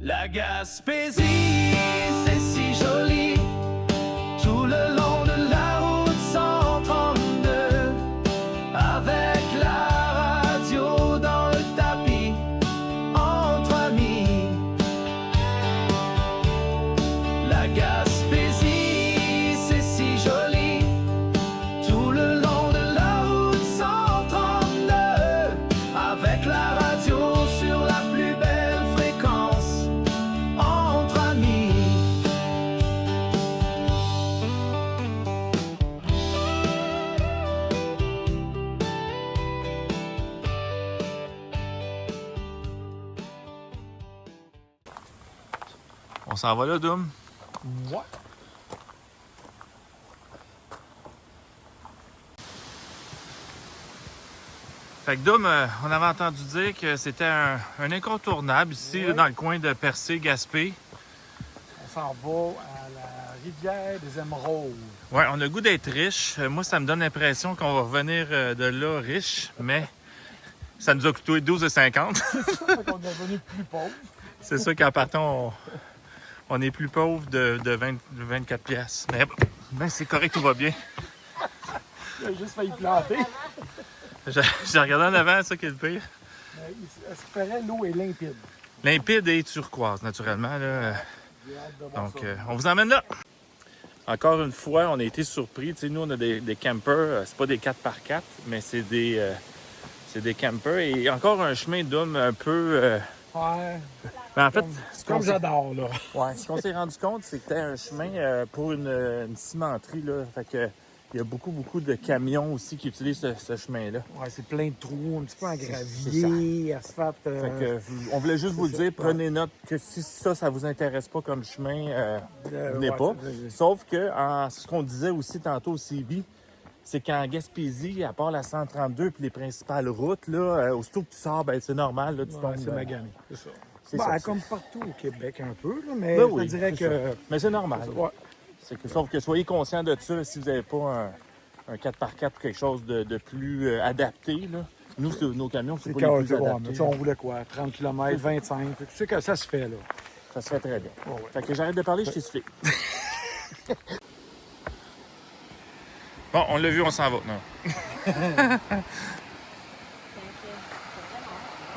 La Gaspésie, c'est si joli, tout le long de la route 132, avec la radio dans le tapis, entre amis. La Gaspésie, c'est si joli, tout le long de la route 132, avec la radio sur la plus belle fréquence, entre amis. On s'en va là, Doom? Ouais. Fait que Doom, on avait entendu dire que c'était un incontournable ici, là, dans le coin de Percé-Gaspé. On s'en va à la rivière des Émeraudes. Ouais, on a le goût d'être riche. Moi, ça me donne l'impression qu'on va revenir de là riche, mais ça nous a coûté 12,50. Fait qu'on est devenu plus pauvre. C'est sûr qu'en partant, on est plus pauvre de 24 piastres. Mais ben, c'est correct, tout va bien. Il a juste failli planter. J'ai regardé en avant, ça qui est le pire. Mais à ce qui paraît, l'eau est limpide. Limpide et turquoise, naturellement. Là. J'ai hâte de voir Donc, ça. on vous emmène là. Encore une fois, on a été surpris. Tu sais, nous, on a des campers. C'est pas des 4x4, mais c'est des campers. Et encore un chemin d'homme un peu... Ouais, Mais en fait, comme j'adore, là. ouais, ce qu'on s'est rendu compte, c'est que c'était un chemin pour une cimenterie. Là. Fait que, il y a beaucoup de camions aussi qui utilisent ce chemin-là. Ouais, c'est plein de trous, un petit peu en C'est gravier, asphalte. Fait que, on voulait juste vous le ça. dire, prenez note que si ça vous intéresse pas comme chemin, venez ouais, pas. c'est- Sauf que ce qu'on disait aussi tantôt au CB, c'est qu'en Gaspésie, à part la 132 puis les principales routes, là, aussitôt que tu sors, ben, c'est normal, là, tu Ouais, tombes. c'est magané, c'est ça. C'est Ben, ça. comme partout au Québec un peu, là, mais Ben je oui, te dirais c'est que... ça. Mais c'est normal. Ouais. Sauf que soyez conscients de ça si vous n'avez pas un 4x4 ou quelque chose de plus adapté. Là. Nous, nos camions, c'est C'est pas les plus chaotique, ouais, adaptés. mais ça, on voulait quoi? 30 km, 25. Tu sais que ça se fait, là. Ça se fait très bien. Ouais, ouais. Fait que j'arrête de parler, je t'explique. Bon, on l'a vu, on s'en va. Non.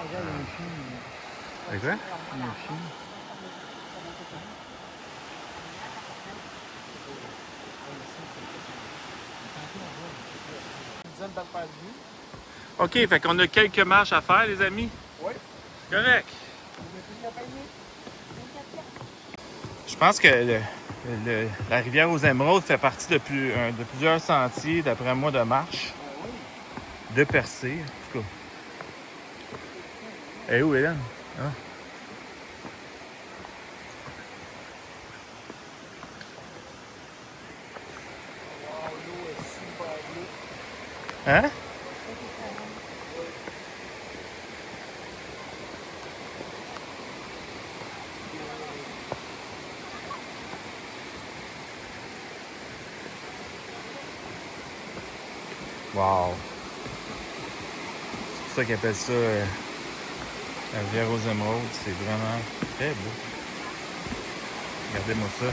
Regarde, il y a un chien. C'est quoi? Il y a un chien. Une dizaine d'affaires de vie. OK, fait qu'on a quelques marches à faire, les amis. Oui. Correct. Vous avez fini à payer? Je pense que la rivière aux Émeraudes fait partie de plusieurs sentiers, d'après moi, de marche, de Percé, en tout cas. Elle est où, Hélène? Hein? Wow, l'eau est super bleue. Hein? Wow! C'est pour ça qu'ils appellent ça la rivière aux Émeraudes. C'est vraiment très beau. Regardez-moi ça.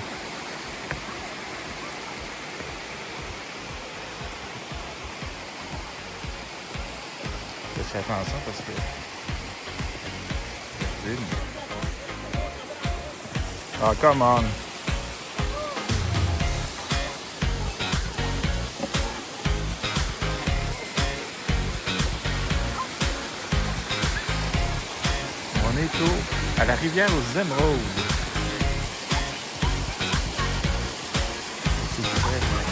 Je fais attention parce que... Regardez-moi. Oh, come on! On est à la rivière aux Émeraudes. C'est très bien.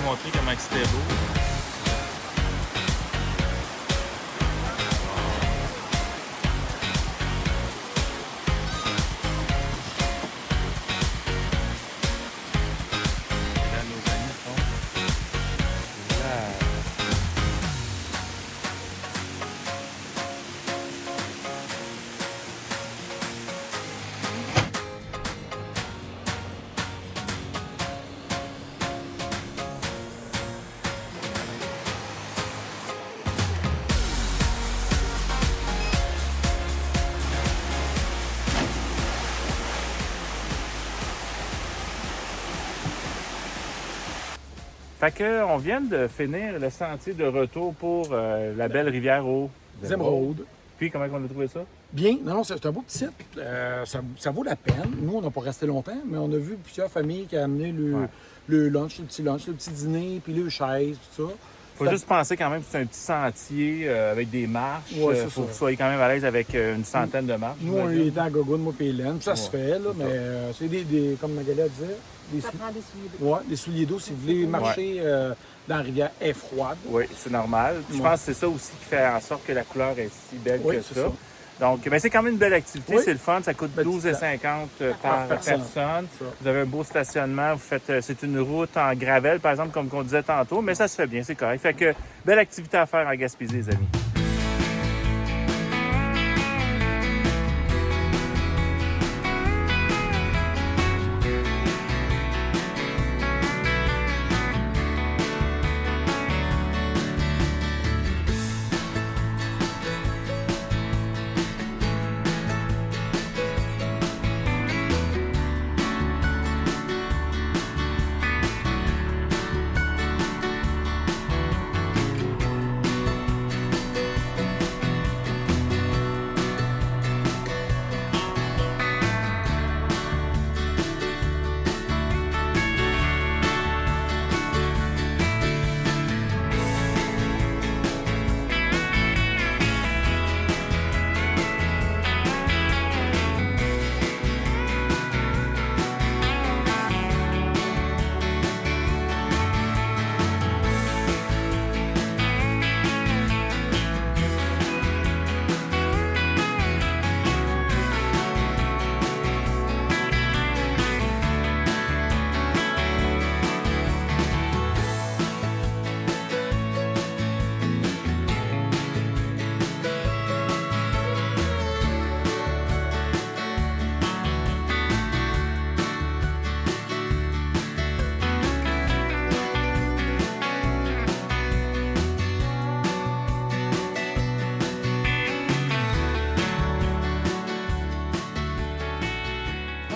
montrer comment c'était beau. Et là, nos amis sont là. Fait que on vient de finir le sentier de retour pour la belle rivière aux Émeraudes. Puis comment on a trouvé ça? Bien, non, c'est un beau petit site. Ça vaut la peine. Nous, on n'a pas resté longtemps, mais on a vu plusieurs familles qui ont amené le lunch, le petit dîner, puis les chaises, tout ça. Faut juste penser quand même que c'est un petit sentier avec des marches. Ouais, c'est faut ça. que vous soyez quand même à l'aise avec une centaine de marches. Nous, on était à Gogoune, moi et Hélène. Ça se Ouais, fait, là, c'est mais c'est des, comme Magali disait, Ça prend des souliers d'eau. ouais, des souliers d'eau si vous voulez marcher dans la rivière est froide. Oui, c'est normal. Je Ouais. pense que c'est ça aussi qui fait en sorte que la couleur est si belle Oui, que c'est ça. ça. Donc, mais c'est quand même une belle activité, Oui. c'est le fun, ça coûte Ben, 12,50 par personne. Ça. Vous avez un beau stationnement, vous faites, c'est une route en gravel, par exemple, comme on disait tantôt, mais ça se fait bien, c'est correct. Fait que, belle activité à faire en Gaspésie, les amis.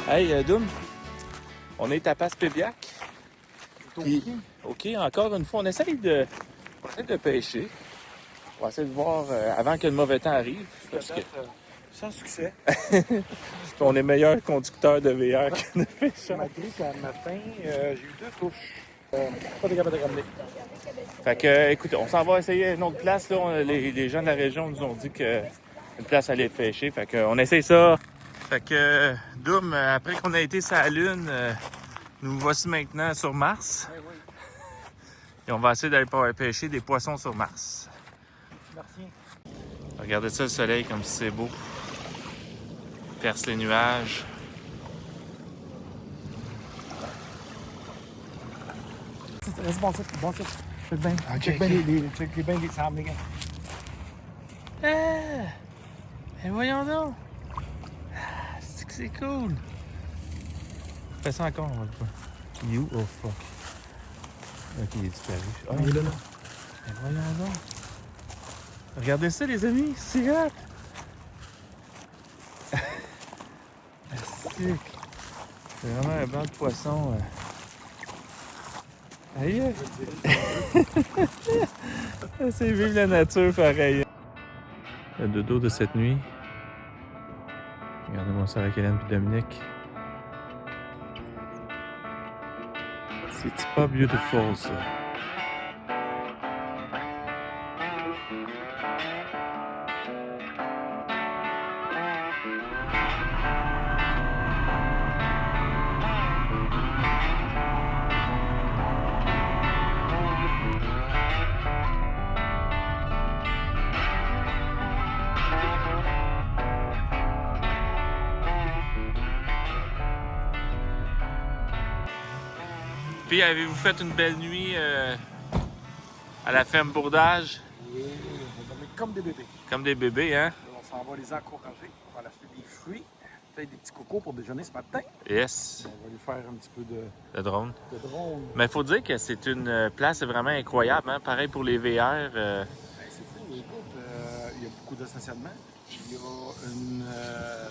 Hey, Doom, on est à Passepébiac. Puis, OK, encore une fois, on essaye de pêcher. On va essayer de voir avant que le mauvais temps arrive. Parce que Sans succès. on est meilleur conducteur de VR que de pêcheur. Malgré qu'un matin, j'ai eu 2 touches. Pas de capable de ramener. Fait que, écoute, on s'en va essayer une autre place. Là. Les gens de la région nous ont dit qu'une place allait pêcher. Fait qu'on essaye ça. Fait que, Doom, après qu'on a été sur la Lune, nous voici maintenant sur Mars. Oui, oui. Et on va essayer d'aller pêcher des poissons sur Mars. Merci. Regardez ça, le soleil, comme si c'est beau. Perce les nuages. Reste bon titre, bon titre. Check bien. Ok, Check bien les sables, les gars. Et voyons donc! Ah, c'est que c'est cool! Fais ça encore, on va le faire. You, oh fuck. Ok, il est disparu. Oh, Il est là, là. mais voyons donc! Regardez ça, les amis, c'est hot! C'est vraiment un banc de poisson. Aïe! C'est vivre la nature pareil. Le dodo de cette nuit. Regardez-moi ça avec Hélène et Dominique. C'est pas beautiful ça. Puis, avez-vous fait une belle nuit à la ferme Bourdage? Et on va mettre comme des bébés. Comme des bébés, hein? On s'en va les encourager. On va leur acheter des fruits, peut-être des petits cocos pour déjeuner ce matin. Yes. On va lui faire un petit peu Le drone. de drone. Mais il faut dire que c'est une place vraiment incroyable, hein? Pareil pour les VR. Ben, c'est fou, écoute, il y a beaucoup de stationnement. Il y a une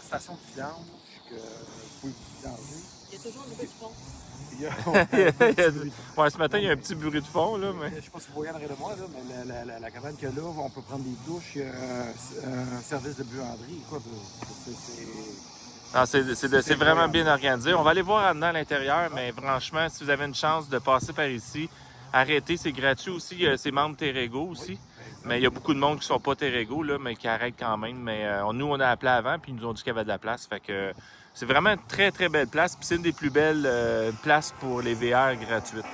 station de vidange que vous pouvez vous vidanger. Il y a toujours un bruit de fond. Il y a un petit bruit. Ouais, ce matin, il y a un petit bruit de fond, là, mais... Je ne sais pas si vous voyez en arrière de moi, là, mais la cabane qu'il y a là, on peut prendre des douches, il y a un service de buanderie. Écoute, Ah, c'est vraiment bien organisé. On va aller voir en dedans à l'intérieur, mais franchement, si vous avez une chance de passer par ici, arrêtez, c'est gratuit aussi. C'est membre Terrego aussi. Mais il y a beaucoup de monde qui sont pas Terrego, là, mais qui arrêtent quand même. Mais nous, on a appelé avant, puis ils nous ont dit qu'il y avait de la place. Fait que c'est vraiment une très, très belle place. Puis c'est une des plus belles places pour les VR gratuites.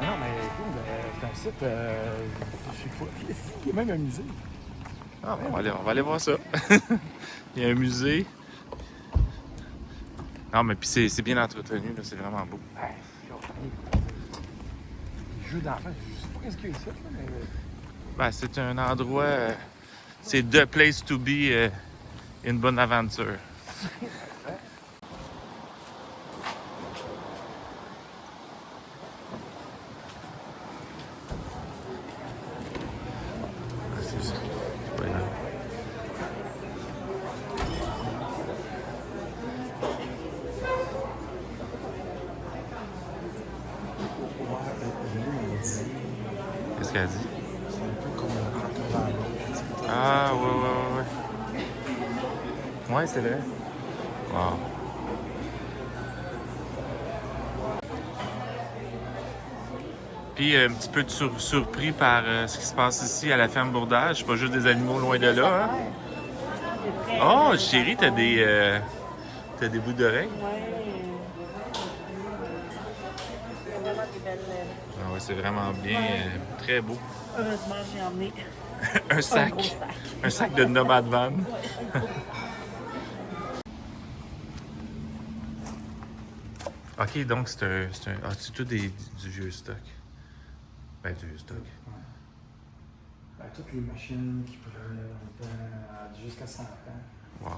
Non, mais écoute, c'est un site, je sais pas, il y a même un musée. Ah, on va aller voir ça. Il y a un musée. Non, mais puis c'est bien entretenu, là, c'est vraiment beau. Ouais, les jeux d'enfants, je sais pas qu'est-ce qu'il y a ici, là, mais... Ben, c'est un endroit... c'est the place to be in bonne aventure. Qu'est-ce qu'elle dit? C'est un peu comme un entre Ah, ouais. Ouais, c'est vrai. Wow. Puis un petit peu surpris par ce qui se passe ici à la ferme Bourdage. C'est pas juste des animaux loin de là, hein? Oh, chérie, t'as des bouts d'oreilles? Ouais. Il y a vraiment des belles. Ah ouais, c'est vraiment bien, très beau. Heureusement, j'ai emmené Un sac. gros sac. Un sac de Nomad Van. OK, donc c'est un... Ah, c'est tout du vieux stock. Ben, du vieux stock. Ben, toutes les machines qui pourraient longtemps, jusqu'à 100 ans. Wow.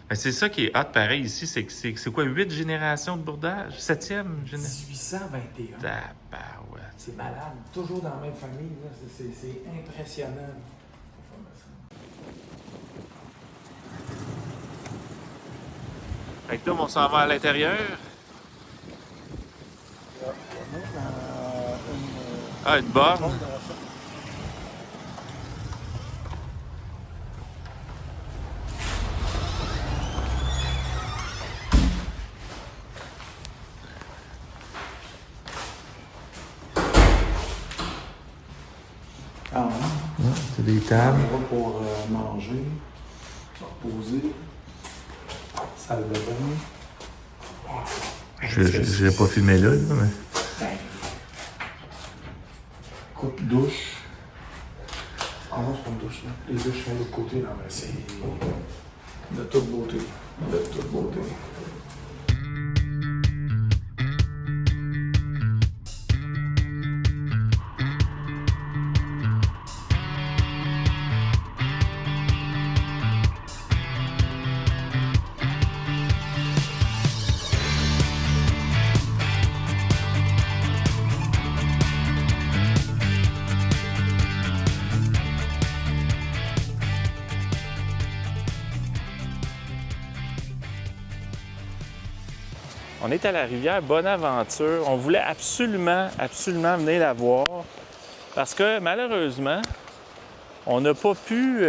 Ben, c'est ça qui est hot, pareil, ici. C'est quoi, 8 générations de bourdage? 7e génération? 1821. Tabarouette. C'est malade. Toujours dans la même famille. Là. C'est impressionnant. Fait que là, on s'en va à l'intérieur. Ah, une borne. Ah, C'est des tables. on va pour manger, se reposer, salle de bain. Je l'ai pas filmé là, mais... Coupe douche. Ah non, c'est pas une douche, là. Les douches sont de l'autre côté, là, mais c'est de toute beauté. De toute beauté. On est à la rivière Bonaventure. On voulait absolument venir la voir parce que malheureusement, on n'a pas pu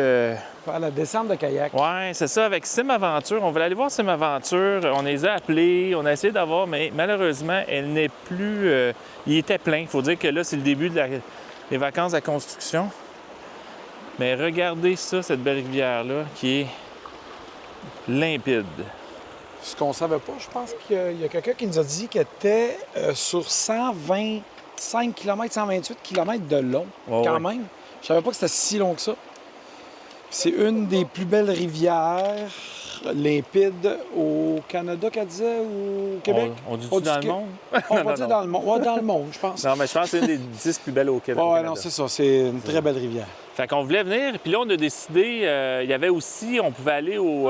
faire la descente de kayak. Ouais, c'est ça, avec Sim Aventure. On voulait aller voir Sim Aventure. On les a appelés, on a essayé d'avoir, mais malheureusement, elle n'est plus... il était plein. Il faut dire que là, c'est le début des vacances de la construction. Mais regardez ça, cette belle rivière-là, qui est limpide. Ce qu'on savait pas, je pense qu'il y a quelqu'un qui nous a dit qu'elle était sur 125 km, 128 km de long, quand même. Je savais pas que c'était si long que ça. C'est une des plus belles rivières limpides au Canada, qu'elle disait, ou au Québec? On dit-tu dans le monde? On va dire dans le monde. Ouais, dans le monde, je pense. Non, mais je pense que c'est une des 10 plus belles au Québec. Ouais, non, c'est ça. C'est une très belle rivière. Fait qu'on voulait venir, puis là, on a décidé, il y avait aussi, on pouvait aller au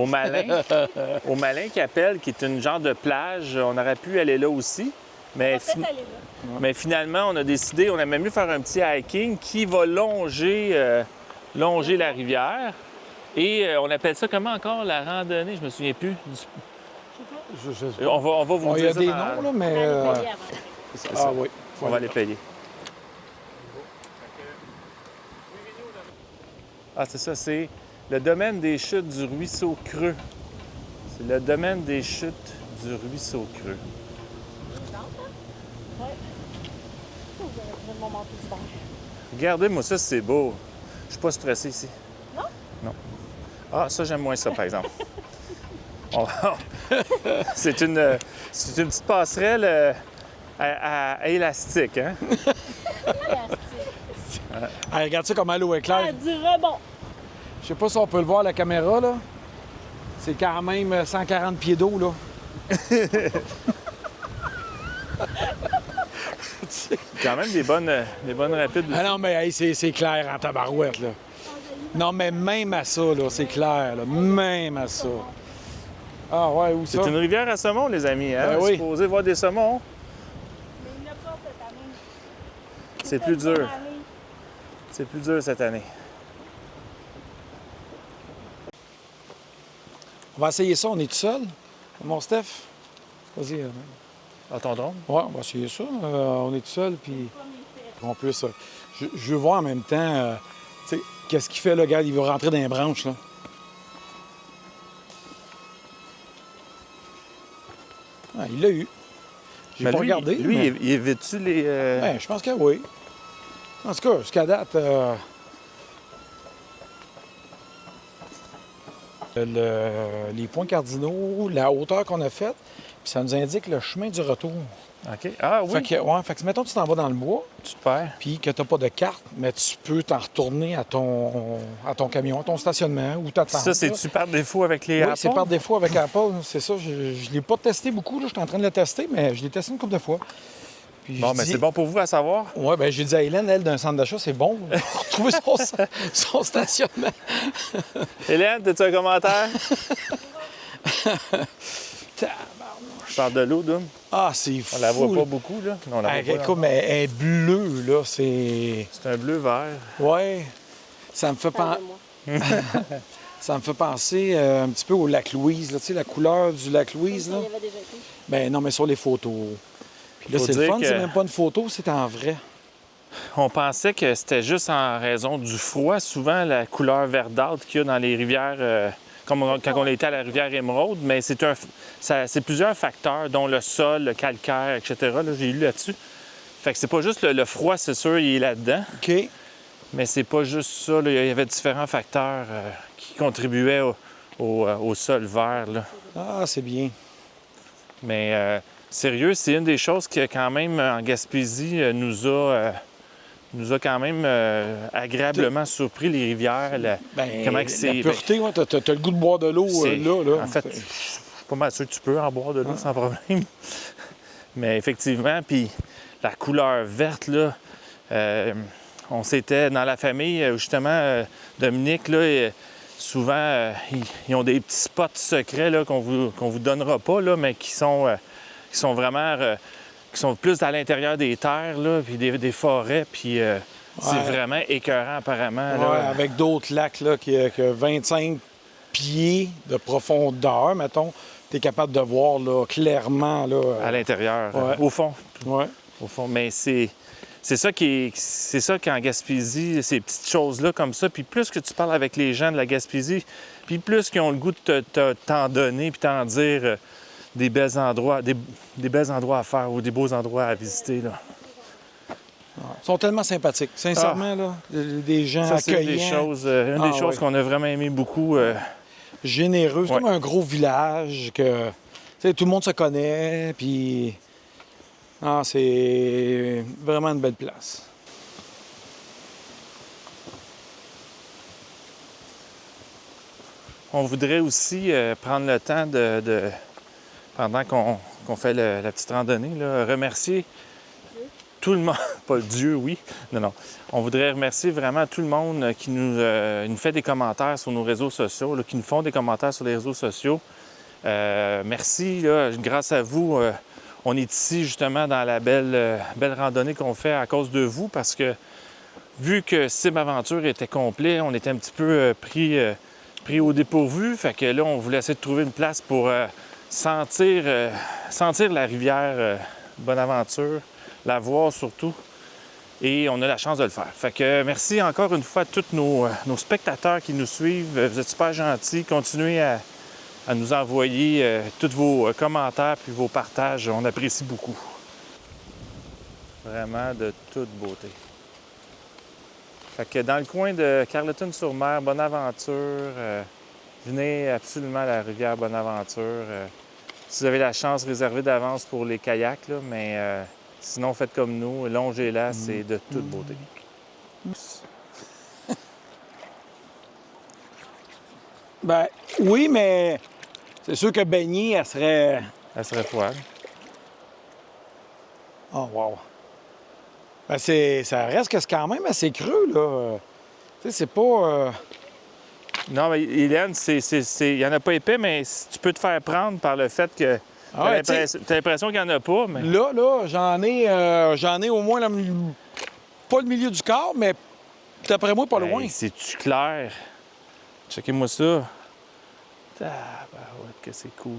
Malin. Au Malin qui appelle, qui est une genre de plage. On aurait pu aller là aussi. Mais, mais finalement, on a décidé, on a même mieux faire un petit hiking qui va longer la rivière. Et on appelle ça comment encore, la randonnée? Je me souviens plus. On va vous Il y dire a ça des dans- noms, là, mais... C'est ça. oui. On va les payer. Ah, c'est ça, c'est le domaine des chutes du ruisseau Creux. C'est le domaine des chutes du ruisseau Creux. Regardez-moi ça, c'est beau. Je suis pas stressé ici. Non? Non. Ah, ça, j'aime moins ça, par exemple. C'est une petite passerelle à élastique, hein? Hey, regarde ça comment l'eau est claire. Ah, du rebond. Je sais pas si on peut le voir à la caméra, là. C'est quand même 140 pieds d'eau, là. Quand même des bonnes rapides. Ah non, mais hey, c'est clair en tabarouette, là. Non, mais même à ça, là, c'est clair, là. Même à ça. Ah ouais, où ça? C'est une rivière à saumon, les amis, hein? Ben Vous oui. supposez voir des saumons. Mais il n'y en a pas cette année. C'est plus dur. Cette année. C'est plus dur cette année. On va essayer ça, on est tout seul. Mon Steph? Vas-y. Ah, ton drone? Ouais, on va essayer ça. On est tout seul, puis en plus, je veux voir en même temps, tu sais, qu'est-ce qu'il fait, le gars? Il va rentrer dans les branches, là. Ah, il l'a eu. J'ai Mais pas lui, regardé. Lui, mais... il évite-tu les... Ben, je pense que oui. En tout cas, jusqu'à date, les points cardinaux, la hauteur qu'on a faite, puis ça nous indique le chemin du retour. OK. Ah oui, Fait que mettons, tu t'en vas dans le bois, tu te perds. puis que tu n'as pas de carte, mais tu peux t'en retourner à ton camion, à ton stationnement ou ta tente. Ça, c'est-tu par défaut avec les Oui, Apple? c'est par défaut avec Apple, c'est ça. Je ne l'ai pas testé beaucoup, là. Je suis en train de le tester, mais je l'ai testé une couple de fois. Puis Bon, je mais dis- c'est bon pour vous à savoir. Oui, bien, j'ai dit à Hélène, elle, d'un centre d'achat, c'est bon pour retrouver son stationnement. Hélène, as-tu un commentaire? Je parle de l'eau, Doom. Ah, c'est fou. On la voit pas beaucoup, là. Non, on la Ah, voit pas, écoute, mais elle est bleue, là, c'est... C'est un bleu vert. Ouais, ça me fait, Parle-moi. ça me fait penser un petit peu au lac Louise, là, tu sais, la couleur du lac Louise, Il là. y avait déjà été. Ben non, mais sur les photos. Puis là, Faut c'est le dire fun, que- c'est même pas une photo, c'est en vrai. On pensait que c'était juste en raison du froid. Souvent, la couleur verdâtre qu'il y a dans les rivières, comme quand on était à la rivière Émeraude, mais c'est plusieurs facteurs, dont le sol, le calcaire, etc. Là, j'ai lu là-dessus. Fait que c'est pas juste le froid, c'est sûr, il est là-dedans, OK. mais c'est pas juste ça. Là. Il y avait différents facteurs qui contribuaient au sol vert. Là. Ah, c'est bien. Mais sérieux, c'est une des choses qui, quand même, en Gaspésie, nous a quand même agréablement surpris, les rivières. Ben, Comment que c'est... la pureté, ouais, t'as le goût de boire de l'eau c'est- là. En fait, je suis pas mal sûr que tu peux en boire de l'eau sans problème. Mais effectivement, puis la couleur verte, là, on s'était dans la famille, justement, Dominique, là, souvent, ils ont des petits spots secrets là, qu'on vous donnera pas, là, mais qui sont vraiment... qui sont plus à l'intérieur des terres, là, puis des forêts, puis c'est vraiment écœurant, apparemment. Ouais, Là. avec d'autres lacs là, qui ont 25 pieds de profondeur, mettons, tu es capable de voir là, clairement. Là, À l'intérieur, Ouais. au fond. ouais. Au fond. Mais c'est c'est ça qu'en Gaspésie, ces petites choses-là comme ça, puis plus que tu parles avec les gens de la Gaspésie, puis plus qu'ils ont le goût de t'en donner, puis t'en dire des bels endroits, des bels endroits à faire ou des beaux endroits à visiter, là. Ils sont tellement sympathiques. Sincèrement, là, des gens Ça, c'est accueillants. une des choses ouais. qu'on a vraiment aimé beaucoup. Généreux. C'est Ouais. comme un gros village que tu sais, tout le monde se connaît. Puis, c'est vraiment une belle place. On voudrait aussi prendre le temps pendant qu'on fait la petite randonnée, là, remercier tout le monde. Pas Dieu, oui. Non. On voudrait remercier vraiment tout le monde qui nous fait des commentaires sur nos réseaux sociaux, là, qui nous font des commentaires sur les réseaux sociaux. Merci, là, grâce à vous, on est ici justement dans la belle randonnée qu'on fait à cause de vous, parce que vu que Cib Aventure était complet, on était un petit peu pris au dépourvu. Fait que là, on voulait essayer de trouver une place pour sentir la rivière Bonaventure, la voir surtout. Et on a la chance de le faire. Fait que merci encore une fois à tous nos spectateurs qui nous suivent. Vous êtes super gentils. Continuez à nous envoyer tous vos commentaires puis vos partages. On apprécie beaucoup. Vraiment de toute beauté. Fait que dans le coin de Carleton-sur-Mer, Bonaventure, venez absolument à la rivière Bonaventure. Si vous avez la chance, réservez d'avance pour les kayaks, là, mais sinon, faites comme nous. Longez-la, c'est de toute beauté. Ben oui, mais c'est sûr que baigner, elle serait... Elle serait froide. Oh, wow! Ben ça reste que c'est quand même assez creux, là. Tu sais, c'est pas... Non, mais Hélène, il n'y en a pas épais, mais tu peux te faire prendre par le fait que Ah ouais, t'as l'impression qu'il n'y en a pas, mais... Là, j'en ai au moins pas le milieu du corps, mais d'après moi, pas Hey, loin. c'est-tu clair? Checkez-moi ça. Ouais, que c'est cool.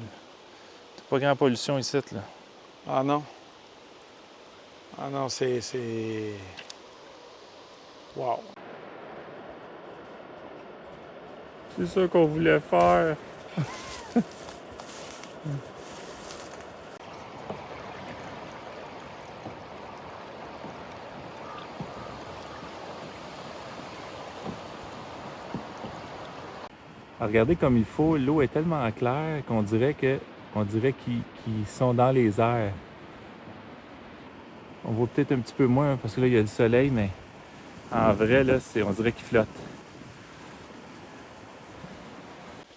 T'as pas grand pollution ici, là. Ah non. Ah non, c'est... Wow. C'est ça qu'on voulait faire. Regardez comme il faut, l'eau est tellement claire qu'on dirait qu'ils sont dans les airs. On voit peut-être un petit peu moins parce que là il y a le soleil, mais en vrai là, on dirait qu'ils flottent.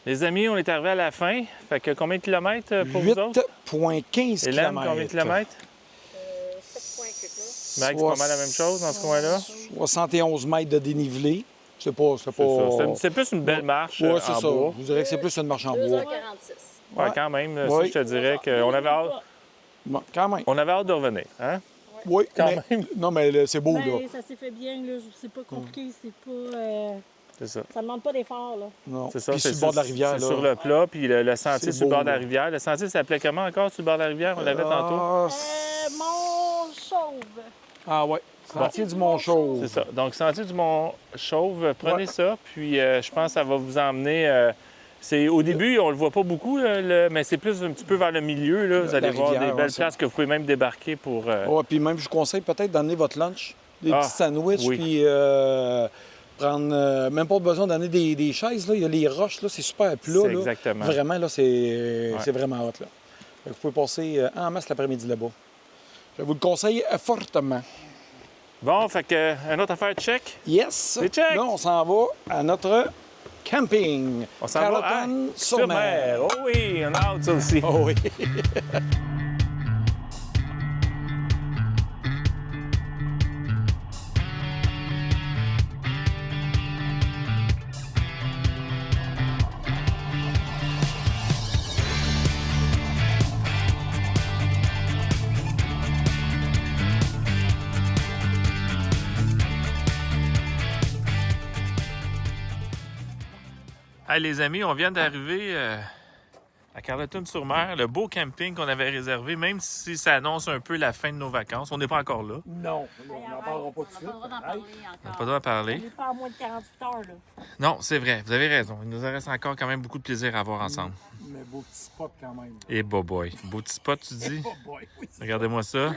Les amis, on est arrivé à la fin. Fait que combien de kilomètres pour vous autres? 8,15 Hélène, km. combien de kilomètres? 7 points quelque chose. Max, pas mal la même chose dans ce coin-là? 71 mètres de dénivelé. C'est pas... C'est plus une belle marche Ouais, c'est en ça. bois. Je dirais que c'est plus une marche en bois. 2h46. Ouais, quand même. Ça, Oui. je te dirais qu'on avait hâte, Bon, quand même. on avait hâte de revenir. Hein? Oui, Quand mais... même. Non, mais là, c'est beau, là. Ben, ça s'est fait bien, là. C'est pas compliqué, c'est pas... C'est ça. Ça demande pas d'effort, là. Non. C'est ça. Puis sur le bord de la rivière, c'est là. sur le plat, puis le sentier C'est sur le beau, bord de la là. rivière. Le sentier s'appelait comment encore sur le bord de la rivière? On l'avait tantôt. Mont Chauve. Ah ouais. Sentier du Mont-Chauve. C'est ça. Donc, sentier du Mont-Chauve, prenez Ouais. ça, puis je pense que ça va vous emmener... au début, on le voit pas beaucoup, mais c'est plus un petit peu vers le milieu. Là. Vous allez La voir rivière, des belles ouais, ça. places que vous pouvez même débarquer pour... Ouais, puis même, je vous conseille peut-être d'amener votre lunch, des Ah, petits sandwichs, oui. puis prendre... même pas besoin d'amener des chaises, là. Il y a les roches, là, c'est super plat, C'est là. exactement. Vraiment, là, c'est vraiment hot, là. Fait que vous pouvez passer en masse l'après-midi là-bas. Je vous le conseille fortement. Bon, fait que, une autre affaire, check. Yes! C'est check. Là, on s'en va à notre camping. On s'en va à Carleton-sur-Mer. Oh oui, on a hâte, ça aussi. Oh oui. Hey, les amis, on vient d'arriver à Carleton-sur-Mer, le beau camping qu'on avait réservé, même si ça annonce un peu la fin de nos vacances. On n'est pas encore là. Non, on n'en parlera pas tout de suite. On va d'en parler On n'a encore. pas le droit de On parler. n'est pas à moins de 48 heures, là. Non, c'est vrai, vous avez raison. Il nous en reste encore quand même beaucoup de plaisir à avoir ensemble. Mais beau petit spot quand même. Et boy. Beau petit spot, tu dis? Oh boy, oui. Regardez-moi ça.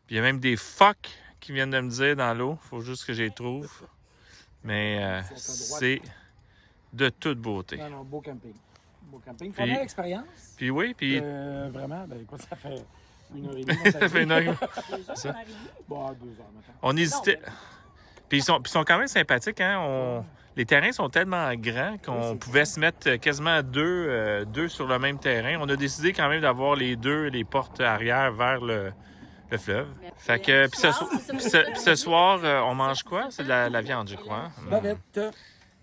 Puis il y a même des phoques qui viennent de me dire dans l'eau. Faut juste que je les trouve. Mais c'est de toute beauté. Non, non, beau camping. Beau camping. Puis- Première expérience. Puis oui, puis... Vraiment, ben écoute, ça fait 1h30. ça fait une heure. Déjà, Ça. on arrive. Bon, 2 heures maintenant. On hésitait. Puis ils sont quand même sympathiques, hein? Les terrains sont tellement grands qu'on pouvait se mettre quasiment deux sur le même terrain. On a décidé quand même d'avoir les portes arrière vers le fleuve. Fait que, puis ce soir, on mange quoi? C'est de la viande, je crois. Bavette.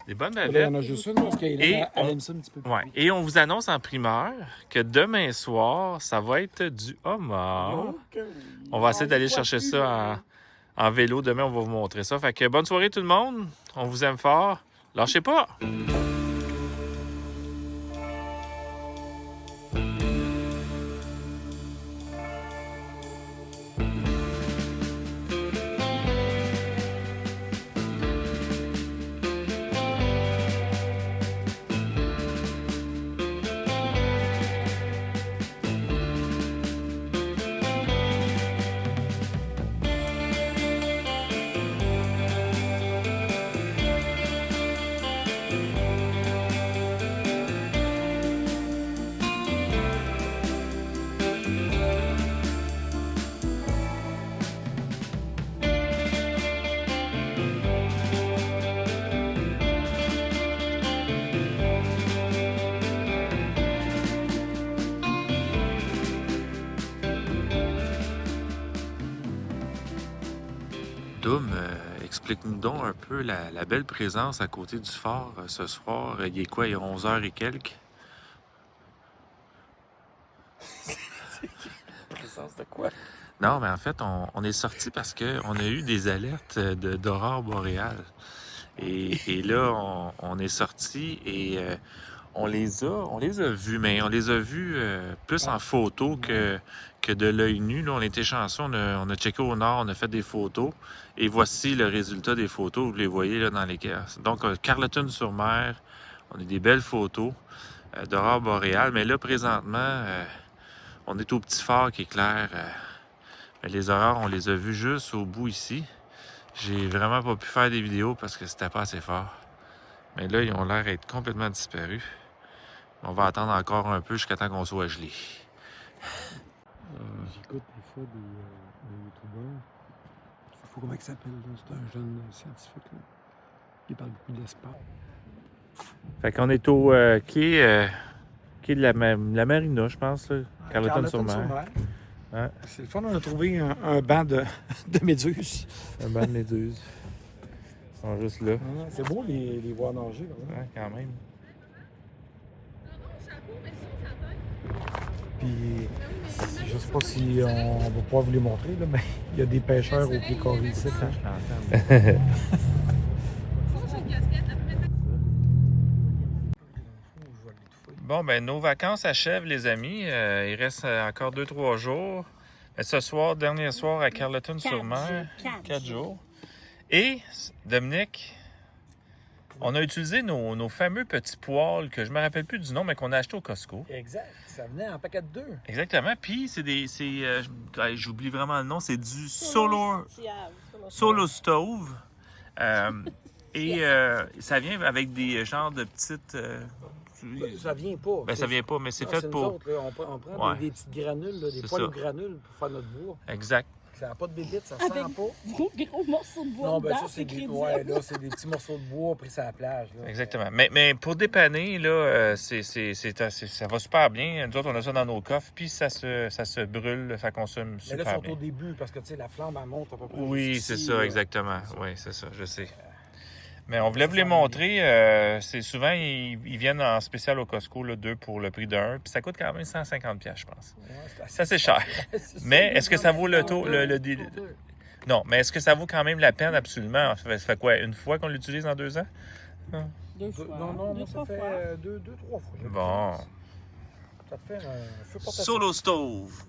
Des bonnes Il y bavettes. en a juste une parce qu'elle Et aime ça un petit peu plus. Ouais. Et on vous annonce en primeur que demain soir, ça va être du homard. On va essayer d'aller chercher ça en vélo. Demain, on va vous montrer ça. Fait que bonne soirée tout le monde. On vous aime fort. Lâchez pas! Doom, explique-nous donc un peu la belle présence à côté du phare ce soir. Il est quoi? Il est 11h et quelques? Présence de quoi? Non, mais en fait, on est sorti parce qu'on a eu des alertes d'aurore boréale. Et là, on est sorti et on les a vus, mais on les a vus plus en photo que de l'œil nu. Là, on était chanceux, on a checké au nord, on a fait des photos. Et voici le résultat des photos. Vous les voyez là dans les caisses. Donc, Carleton-sur-Mer, on a des belles photos d'aurore boréale. Mais là, présentement, on est au petit phare qui est clair. Mais les aurores, on les a vues juste au bout ici. J'ai vraiment pas pu faire des vidéos parce que c'était pas assez fort. Mais là, ils ont l'air d'être complètement disparus. On va attendre encore un peu jusqu'à temps qu'on soit gelé. J'écoute des fois des youtubeurs. Je sais pas comment il s'appelle, là. C'est un jeune scientifique, là. Il parle beaucoup de l'espace. Fait qu'on est au quai de la Marina, je pense, là. Carleton-sur-Mer. Ouais. C'est le fun, on a trouvé un banc de méduses. Un banc de méduses. Ils sont juste là. C'est beau les voir nager. Là. Ouais, quand même. Puis, je sais pas si on va pouvoir vous les montrer, là, mais il y a des pêcheurs au pied carré ici. Hein? Bon, ben nos vacances achèvent, les amis. Il reste encore 2-3 jours. Mais ce soir, dernier soir à Carleton-sur-Mer. 4 jours. Et, Dominique, on a utilisé nos fameux petits poêles que je me rappelle plus du nom, mais qu'on a acheté au Costco. Exact. Ça venait en paquet de 2. Exactement. Puis, j'oublie vraiment le nom, c'est du Solo Stove. Et ça vient avec des genres de petites... Ça vient pas. Ben, ça vient pas, mais c'est Non, fait nous pour... autres, là, on prend Ouais. des petites granules, là, des C'est poils ça. aux granules pour faire notre bois. Exact. Ça n'a pas de bébite, ça Avec sent pas. gros morceaux de bois Non, ben dedans, ça, c'est des, crédible. ouais, là, c'est des petits morceaux de bois pris sur la plage. Là. Exactement. Mais pour dépanner, là, ça va super bien. Nous autres, on a ça dans nos coffres, puis ça se brûle, ça consomme Mais là, super ils sont bien. au début parce que tu sais, la flamme, elle monte à peu près. Oui, jusqu'ici, c'est ça, là. exactement. Oui, c'est ça, je sais. Mais on voulait vous les montrer. C'est souvent, ils viennent en spécial au Costco, là, 2 pour le prix d'un. Puis ça coûte quand même 150$, je pense. Ouais, Ça, c'est cher. Mais est-ce que ça vaut le taux, Non, mais est-ce que ça vaut quand même la peine, absolument? Ça fait quoi, une fois qu'on l'utilise en 2 ans? 2 fois. Non, non, deux, moi, ça trois fait fois. 2-3 fois. Bon. Ça te fait un feu portatif. Solo stove.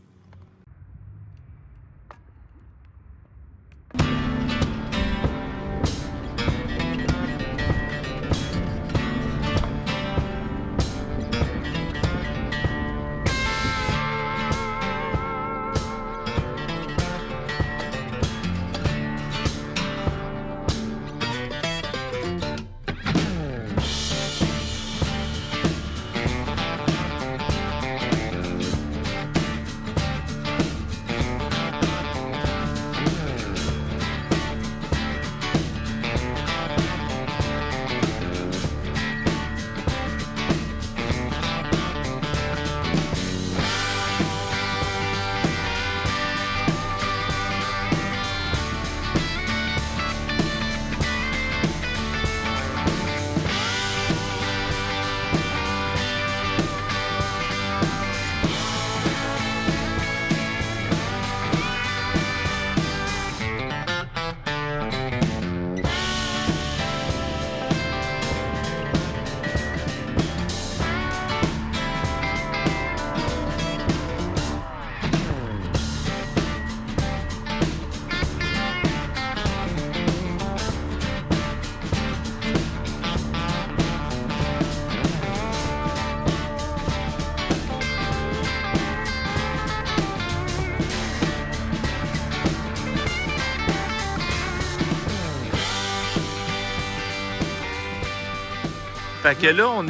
Fait que là, on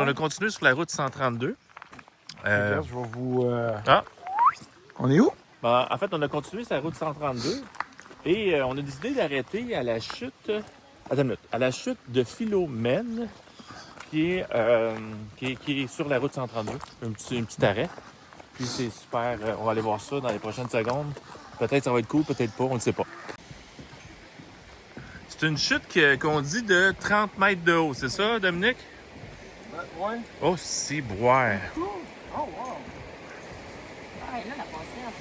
a continué sur la route 132. Regarde, je vais vous... Ah. On est où? Ben, en fait, on a continué sur la route 132 et on a décidé d'arrêter à la chute... Attends une minute. À la chute de Philomène, qui est sur la route 132. Un petit arrêt. Puis c'est super. On va aller voir ça dans les prochaines secondes. Peut-être ça va être cool, peut-être pas, on ne sait pas. C'est une chute qu'on dit de 30 mètres de haut, c'est ça, Dominique? Ouais. Oh, c'est boire. Oh, wow! Ouais, là, la patience.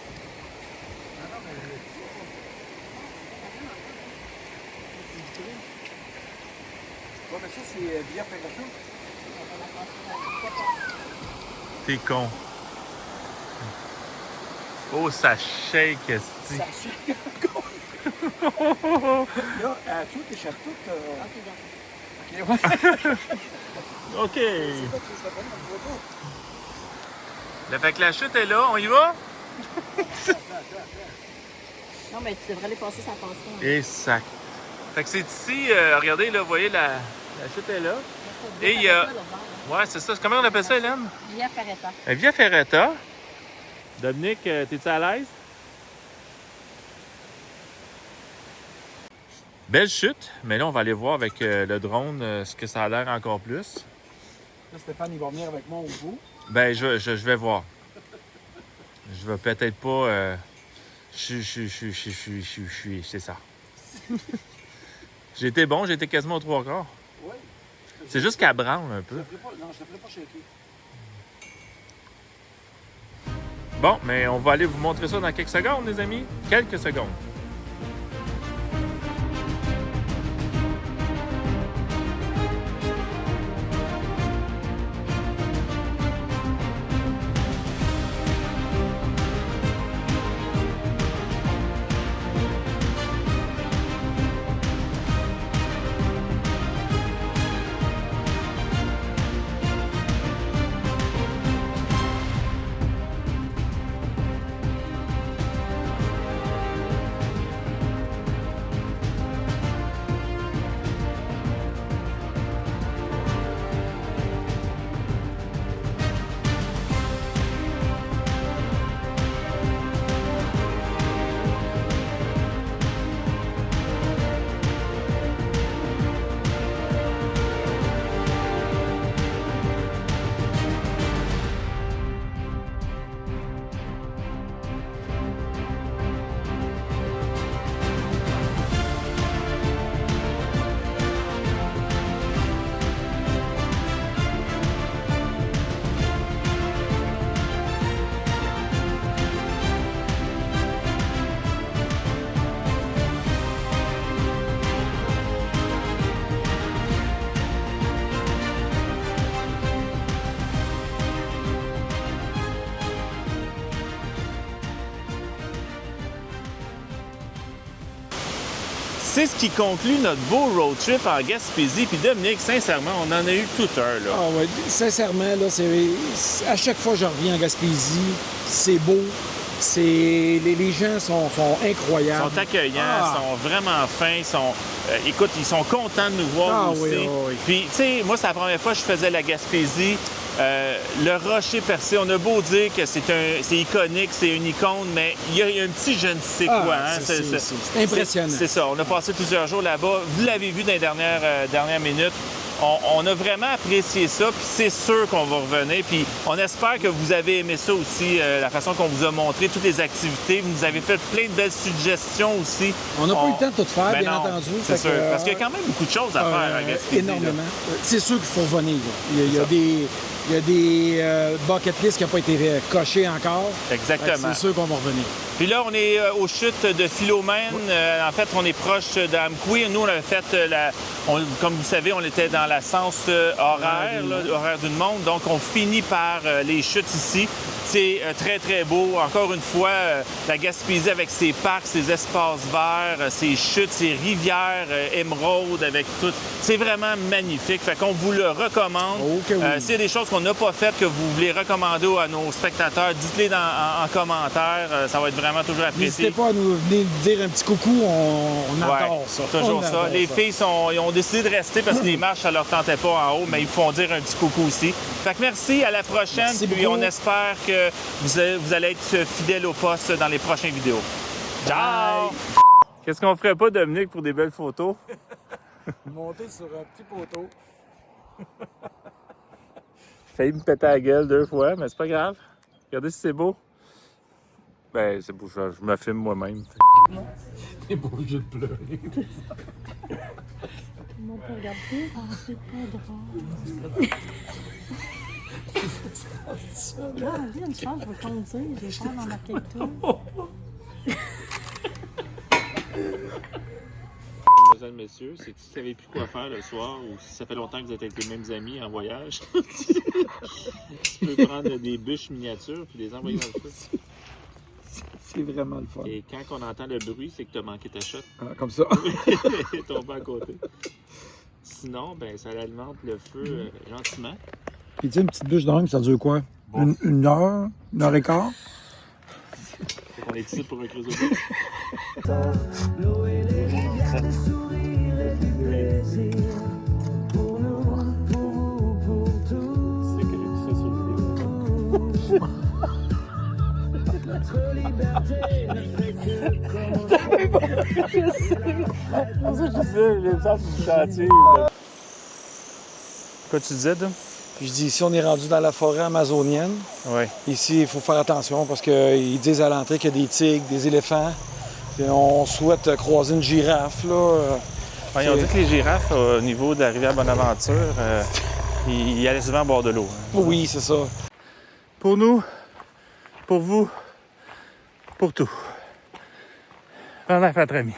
Ouais, mais ça, c'est Via Ferrata. T'es con. Oh, ça shake, esti. Ça chie encore. Là, toi, t'échappes tout. Ok, d'accord. Ok, ouais. OK. C'est quoi, tu veux se prendre dans le photo? Là, fait que la chute est là, on y va? Non, mais tu devrais aller passer sa passion. Et sac. Fait que c'est ici, regardez, là, vous voyez, la chute est là. Et il y a... Ouais, c'est ça. Comment on appelle ça, Hélène? Via Ferrata. Via Ferrata. Dominique, t'es-tu à l'aise? Belle chute, mais là, on va aller voir avec le drone ce que ça a l'air encore plus. Là, Stéphane, il va venir avec moi au bout. Ben, je vais voir. Je vais peut-être pas... c'est ça. J'ai été bon, j'ai été quasiment aux 3/4. Oui. C'est juste qu'elle branle un peu. Non, je te ferai pas shaker. Bon, mais on va aller vous montrer ça dans quelques secondes, les amis. Quelques secondes. c'est ce qui conclut notre beau road trip en Gaspésie. Puis Dominique, sincèrement, on en a eu tout un, là. Ah ouais, sincèrement, là, à chaque fois que je reviens en Gaspésie, c'est beau. Les gens sont incroyables. Ils sont accueillants, sont vraiment fins, écoute, ils sont contents de nous voir aussi. Oui. Puis, tu sais, moi, c'est la première fois que je faisais la Gaspésie. Le rocher percé, on a beau dire que c'est iconique, c'est une icône, mais il y a un petit je ne sais quoi. Hein? C'est impressionnant. C'est ça. On a passé plusieurs jours là-bas. Vous l'avez vu dans les dernières minutes. On a vraiment apprécié ça, puis c'est sûr qu'on va revenir. Puis on espère que vous avez aimé ça aussi, la façon qu'on vous a montré toutes les activités. Vous nous avez fait plein de belles suggestions aussi. On n'a pas eu le temps de tout faire, bien entendu. C'est sûr, parce qu'il y a quand même beaucoup de choses à faire à Gaspésie. Énormément. C'est sûr qu'il faut revenir. Il y a des bucket lists qui n'ont pas été cochés encore. Exactement. C'est sûr qu'on va revenir. Puis là, on est aux chutes de Philomène. En fait, on est proche d'Amqui. Nous, on a fait comme vous savez, on était dans la sens horaire d'une montre. Donc, on finit par les chutes ici. C'est très, très beau. Encore une fois, la Gaspésie avec ses parcs, ses espaces verts, ses chutes, ses rivières émeraudes avec tout. C'est vraiment magnifique. Fait qu'on vous le recommande. Okay, oui. S'il y a des choses qu'on n'a pas faites que vous voulez recommander à nos spectateurs, dites-les en commentaire. Ça va être vraiment toujours apprécié. N'hésitez pas à nous venir dire un petit coucou. On adore ça. Toujours ça. Les filles ils ont décidé de rester parce que les marches, ça leur tentait pas en haut, mais ils font dire un petit coucou aussi. Fait que merci, à la prochaine. Merci puis beaucoup. On espère que vous allez être fidèles au poste dans les prochaines vidéos. Ciao! Qu'est-ce qu'on ferait pas, Dominique, pour des belles photos? Monter sur un petit poteau. J'ai failli me péter la gueule 2 fois, mais c'est pas grave. Regardez si c'est beau. Ben, c'est beau, je me filme moi-même. T'es pas obligé de pleurer. Comment on peut regarder? Ah, c'est pas drôle. Ah, oui, une chance, je vais conduire. J'ai peur d'en marquer le tout. Mesdames, messieurs, c'est que si vous ne savez plus quoi faire le soir ou si ça fait longtemps que vous êtes avec les mêmes amis en voyage, tu peux prendre des bûches miniatures et les envoyer dans le feu. C'est vraiment le fun. Et quand on entend le bruit, c'est que tu as manqué ta shot. Ah, comme ça. Et tombé à côté. Sinon, ben, ça alimente le feu gentiment. Puis tu sais, une petite bûche d'angle, ça dure quoi? Bon. Une heure et quart? On est ici pour un creusot. L'eau et les rivières, des sourires et du plaisir. Pour nous, pour vous, pour tous. C'est que j'ai tout ça sur vidéo. Notre liberté ne fait que commencer. J'ai ça du chantier. Quoi tu disais, Dom? Puis je dis, ici, on est rendu dans la forêt amazonienne. Oui. Ici, il faut faire attention parce qu'ils disent à l'entrée qu'il y a des tigres, des éléphants. Et on souhaite croiser une girafe, là. Ouais, ils ont dit que les girafes, au niveau de la rivière Bonaventure, ils allaient souvent à bord de l'eau. Oui, c'est ça. Pour nous, pour vous, pour tout. Pendant notre ami.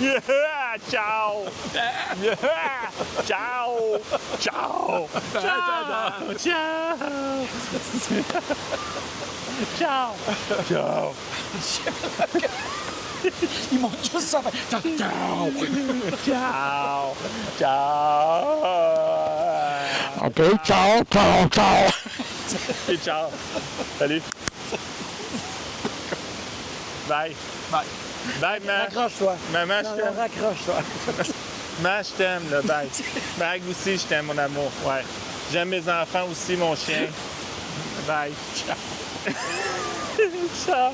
Yeah! Ciao! Yeah! Ciao! Ciao! Ciao! Ciao! Ciao! Ciao! Ils m'ont juste ça fait. Ciao! Ciao! Ciao! OK, ciao, ciao, ciao! Et ciao! Salut! Bye! Bye! Bye, ma! Raccroche-toi. Maman, je t'aime! Raccroche-toi. Maman, je t'aime, là, bye! Mag aussi, je t'aime, mon amour, ouais. J'aime mes enfants aussi, mon chien. Bye! Ciao! Ciao!